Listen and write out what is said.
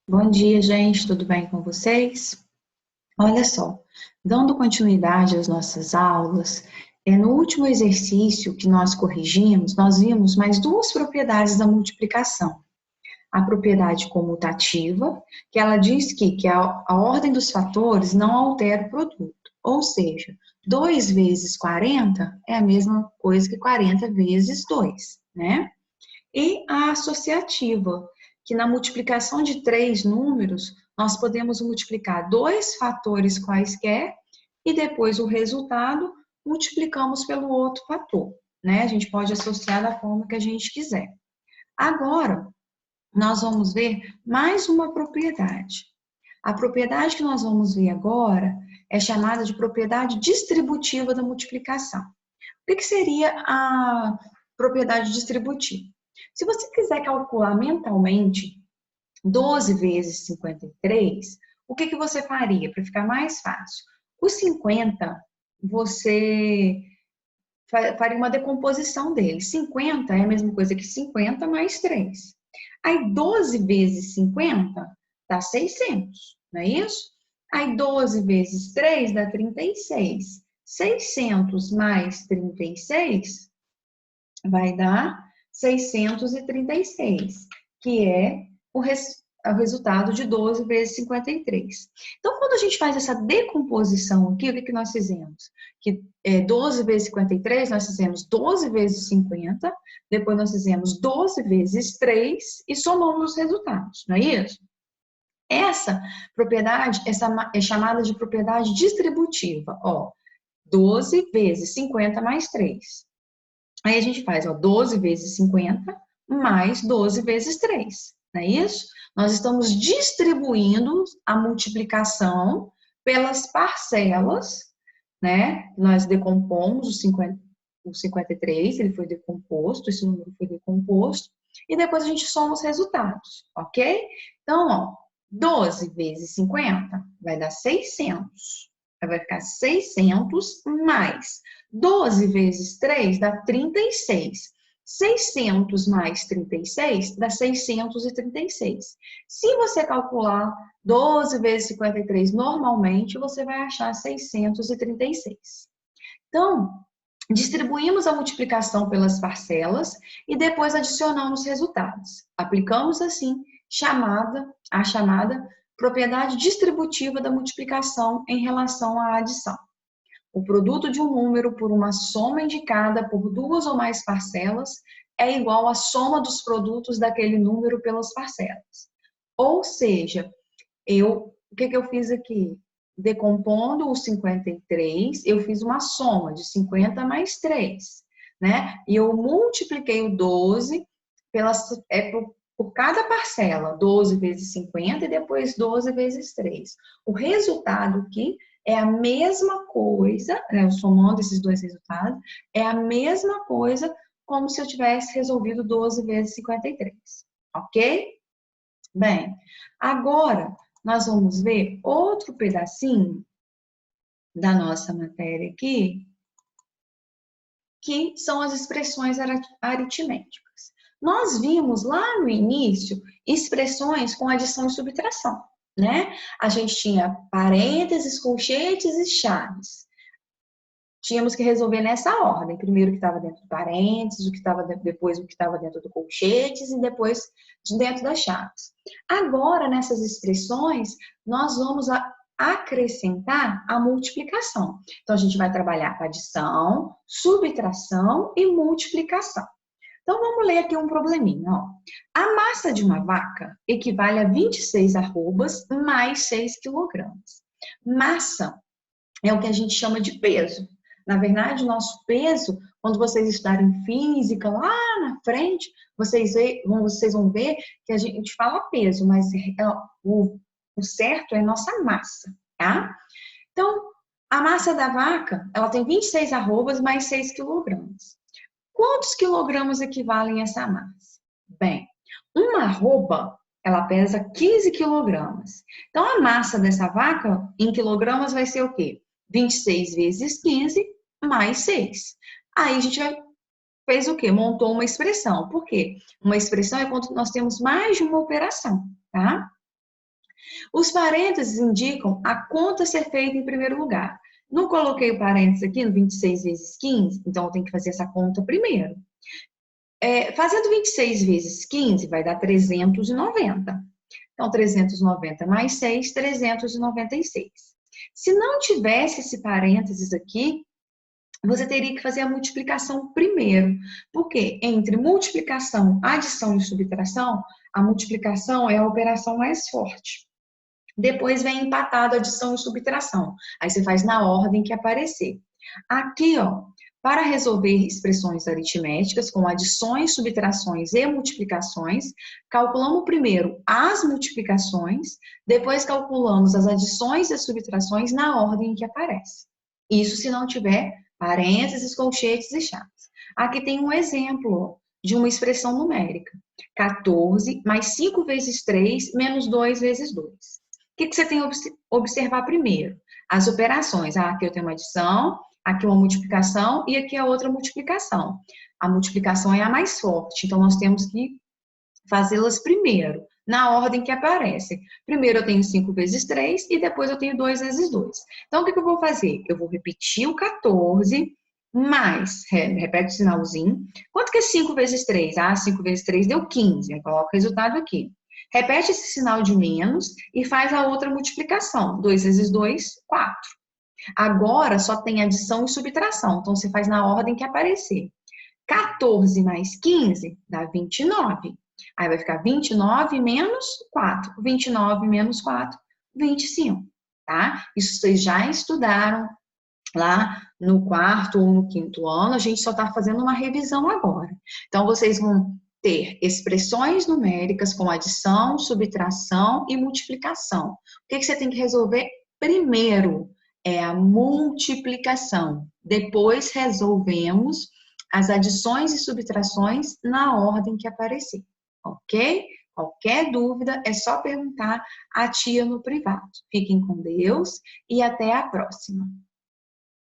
Bom dia, gente, tudo bem com vocês? Olha só, dando continuidade às nossas aulas, no último exercício que nós corrigimos, nós vimos mais duas propriedades da multiplicação. A propriedade comutativa, que ela diz que a ordem dos fatores não altera o produto, ou seja, 2 vezes 40 é a mesma coisa que 40 vezes 2, né? E a associativa, que na multiplicação de três números, nós podemos multiplicar dois fatores quaisquer e depois o resultado multiplicamos pelo outro fator, né? A gente pode associar da forma que a gente quiser. Agora, nós vamos ver mais uma propriedade. A propriedade que nós vamos ver agora é chamada de propriedade distributiva da multiplicação. O que seria a propriedade distributiva? Se você quiser calcular mentalmente 12 vezes 53, o que você faria para ficar mais fácil? O 50, você faria uma decomposição dele. 50 é a mesma coisa que 50 mais 3. Aí 12 vezes 50 dá 600, não é isso? Aí 12 vezes 3 dá 36. 600 mais 36 vai dar 636, que é o resultado de 12 vezes 53. Então, quando a gente faz essa decomposição aqui, o que nós fizemos? Que 12 vezes 53, nós fizemos 12 vezes 50, depois nós fizemos 12 vezes 3 e somamos os resultados, não é isso? Essa propriedade é chamada de propriedade distributiva, ó, 12 vezes 50 mais 3. Aí a gente faz, ó, 12 vezes 50 mais 12 vezes 3, não é isso? Nós estamos distribuindo a multiplicação pelas parcelas, né? Nós decompomos o 53, ele foi decomposto, esse número foi decomposto, e depois a gente soma os resultados, ok? Então, ó, 12 vezes 50 vai dar 600. Vai ficar 600 mais 12 vezes 3 dá 36. 600 mais 36 dá 636. Se você calcular 12 vezes 53 normalmente, você vai achar 636. Então, distribuímos a multiplicação pelas parcelas e depois adicionamos resultados. Aplicamos assim a chamada propriedade distributiva da multiplicação em relação à adição. O produto de um número por uma soma indicada por duas ou mais parcelas é igual à soma dos produtos daquele número pelas parcelas. Ou seja, o que eu fiz aqui? Decompondo o 53, eu fiz uma soma de 50 mais 3, né? E eu multipliquei o 12 por cada parcela, 12 vezes 50 e depois 12 vezes 3. O resultado aqui é a mesma coisa, né? Somando esses dois resultados, é a mesma coisa como se eu tivesse resolvido 12 vezes 53, ok? Bem, agora nós vamos ver outro pedacinho da nossa matéria aqui, que são as expressões aritméticas. Nós vimos lá no início expressões com adição e subtração, né? A gente tinha parênteses, colchetes e chaves. Tínhamos que resolver nessa ordem. Primeiro o que estava dentro do parênteses, depois o que estava dentro do colchetes e depois de dentro das chaves. Agora, nessas expressões, nós vamos acrescentar a multiplicação. Então, a gente vai trabalhar com adição, subtração e multiplicação. Então, vamos ler aqui um probleminha. Ó. A massa de uma vaca equivale a 26 arrobas mais 6 quilogramas. Massa é o que a gente chama de peso. Na verdade, o nosso peso, quando vocês estudarem física lá na frente, vocês vão ver que a gente fala peso, mas o certo é nossa massa, tá? Então, a massa da vaca, ela tem 26 arrobas mais 6 quilogramas. Quantos quilogramas equivalem a essa massa? Bem, uma arroba, ela pesa 15 quilogramas. Então, a massa dessa vaca, em quilogramas, vai ser o quê? 26 vezes 15 mais 6. Aí a gente fez o quê? Montou uma expressão. Por quê? Uma expressão é quando nós temos mais de uma operação, tá? Os parênteses indicam a conta ser feita em primeiro lugar. Não coloquei o parênteses aqui no 26 vezes 15, então eu tenho que fazer essa conta primeiro. Fazendo 26 vezes 15 vai dar 390. Então, 390 mais 6, 396. Se não tivesse esse parênteses aqui, você teria que fazer a multiplicação primeiro. Porque entre multiplicação, adição e subtração, a multiplicação é a operação mais forte. Depois vem empatado adição e subtração. Aí você faz na ordem que aparecer. Aqui, ó, para resolver expressões aritméticas com adições, subtrações e multiplicações, calculamos primeiro as multiplicações, depois calculamos as adições e as subtrações na ordem que aparece. Isso se não tiver parênteses, colchetes e chaves. Aqui tem um exemplo de uma expressão numérica. 14 mais 5 vezes 3 menos 2 vezes 2. O que você tem que observar primeiro? As operações. Aqui eu tenho uma adição, aqui uma multiplicação e aqui a outra multiplicação. A multiplicação é a mais forte, então nós temos que fazê-las primeiro, na ordem que aparece. Primeiro eu tenho 5 vezes 3 e depois eu tenho 2 vezes 2. Então o que eu vou fazer? Eu vou repetir o 14 mais, repete o sinalzinho. Quanto que é 5 vezes 3? 5 vezes 3 deu 15. Eu coloco o resultado aqui. Repete esse sinal de menos e faz a outra multiplicação. 2 vezes 2, 4. Agora só tem adição e subtração, então você faz na ordem que aparecer. 14 mais 15 dá 29. Aí vai ficar 29 menos 4. 29 menos 4, 25. Tá? Isso vocês já estudaram lá no quarto ou no quinto ano, a gente só está fazendo uma revisão agora. Então, vocês vão ter expressões numéricas com adição, subtração e multiplicação. O que você tem que resolver primeiro? É a multiplicação. Depois resolvemos as adições e subtrações na ordem que aparecer, ok? Qualquer dúvida é só perguntar à tia no privado. Fiquem com Deus e até a próxima.